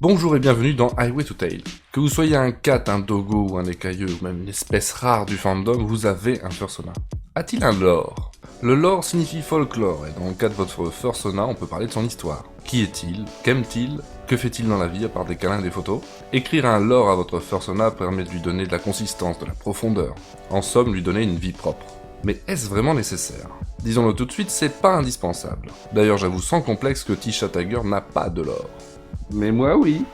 Bonjour et bienvenue dans Highway to Tail. Que vous soyez un cat, un dogo ou un écailleux ou même une espèce rare du fandom, vous avez un fursona. A-t-il un lore? Le lore signifie folklore et dans le cas de votre fursona, on peut parler de son histoire. Qui est-il? Qu'aime-t-il? Que fait-il dans la vie à part des câlins et des photos? Écrire un lore à votre fursona permet de lui donner de la consistance, de la profondeur. En somme, lui donner une vie propre. Mais est-ce vraiment nécessaire? Disons-le tout de suite, c'est pas indispensable. D'ailleurs, j'avoue sans complexe que Tisha Tiger n'a pas de lore. Mais moi, oui.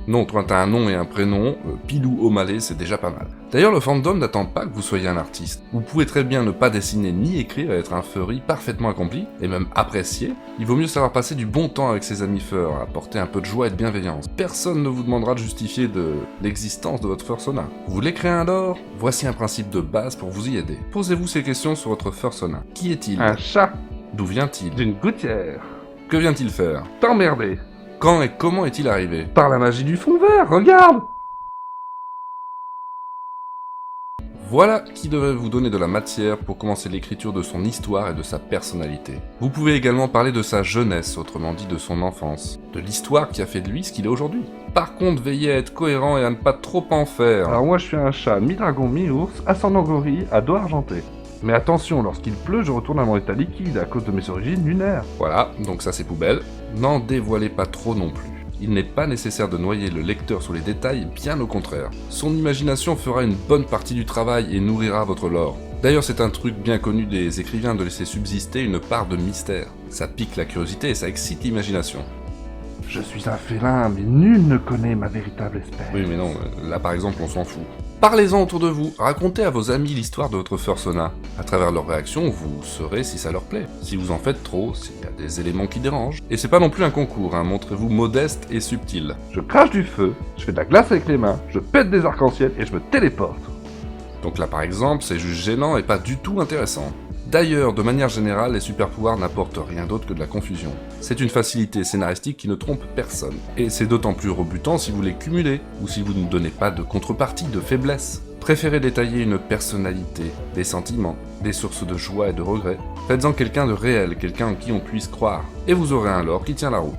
Non, toi t'as un nom et un prénom, Pilou O'Malley, c'est déjà pas mal. D'ailleurs, le fandom n'attend pas que vous soyez un artiste. Vous pouvez très bien ne pas dessiner ni écrire et être un furry parfaitement accompli, et même apprécié. Il vaut mieux savoir passer du bon temps avec ses amis furs, apporter un peu de joie et de bienveillance. Personne ne vous demandera de justifier l'existence de votre fursona. Vous voulez créer un lore? Voici un principe de base pour vous y aider. Posez-vous ces questions sur votre fursona. Qui est-il? Un chat D'où vient-il? d'une gouttière. Que vient-il faire? T'emmerder. Quand et comment est-il arrivé? Par la magie du fond vert, regarde. Voilà qui devrait vous donner de la matière pour commencer l'écriture de son histoire et de sa personnalité. Vous pouvez également parler de sa jeunesse, autrement dit de son enfance, de l'histoire qui a fait de lui ce qu'il est aujourd'hui. Par contre, veillez à être cohérent et à ne pas trop en faire. Alors moi je suis un chat mi-dragon mi-ours, ascendant gorille, à dos argenté. Mais attention, lorsqu'il pleut, je retourne à mon état liquide à cause de mes origines lunaires. Voilà, donc ça c'est poubelle. N'en dévoilez pas trop non plus. Il n'est pas nécessaire de noyer le lecteur sous les détails, bien au contraire. Son imagination fera une bonne partie du travail et nourrira votre lore. D'ailleurs, c'est un truc bien connu des écrivains de laisser subsister une part de mystère. Ça pique la curiosité et ça excite l'imagination. Je suis un félin, mais nul ne connaît ma véritable espèce. Oui, mais non, là par exemple, on s'en fout. Parlez-en autour de vous, racontez à vos amis l'histoire de votre fursona. À travers leurs réactions, vous saurez si ça leur plaît. Si vous en faites trop, s'il y a des éléments qui dérangent. Et c'est pas non plus un concours, hein, montrez-vous modeste et subtil. Je crache du feu, je fais de la glace avec les mains, je pète des arcs-en-ciel et je me téléporte. Donc là par exemple, c'est juste gênant et pas du tout intéressant. D'ailleurs, de manière générale, les super-pouvoirs n'apportent rien d'autre que de la confusion. C'est une facilité scénaristique qui ne trompe personne. Et c'est d'autant plus rebutant si vous les cumulez, ou si vous ne donnez pas de contrepartie, de faiblesse. Préférez détailler une personnalité, des sentiments, des sources de joie et de regret. Faites-en quelqu'un de réel, quelqu'un en qui on puisse croire. Et vous aurez un lore qui tient la route.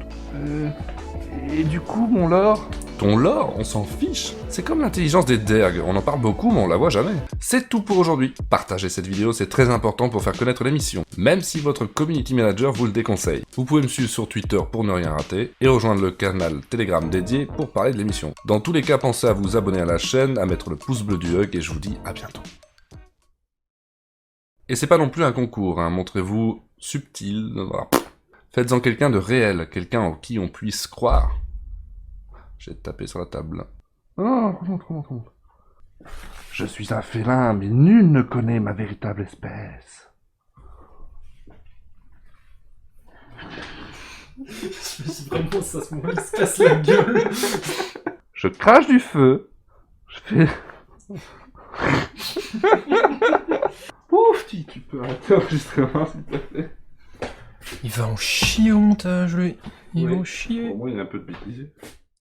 Et du coup, mon lore? Ton lore, on s'en fiche. C'est comme l'intelligence des dergs, on en parle beaucoup mais on la voit jamais. C'est tout pour aujourd'hui. Partagez cette vidéo, c'est très important pour faire connaître l'émission, même si votre community manager vous le déconseille. Vous pouvez me suivre sur Twitter pour ne rien rater, et rejoindre le canal Telegram dédié pour parler de l'émission. Dans tous les cas, pensez à vous abonner à la chaîne, à mettre le pouce bleu du hug, et je vous dis à bientôt. Et c'est pas non plus un concours, hein. Montrez-vous subtil, voilà. Faites-en quelqu'un de réel, quelqu'un en qui on puisse croire. J'ai tapé sur la table. Oh, remonte. Je suis un félin, mais nul ne connaît ma véritable espèce. Vraiment, ça se moment, il se casse la gueule. Je crache du feu, je fais... Ouf, tu peux arrêter l'enregistrement, s'il te plaît. Il va en chier au montage, lui. Il va Oui. en chier. Au moins, il y a un peu de bêtisier.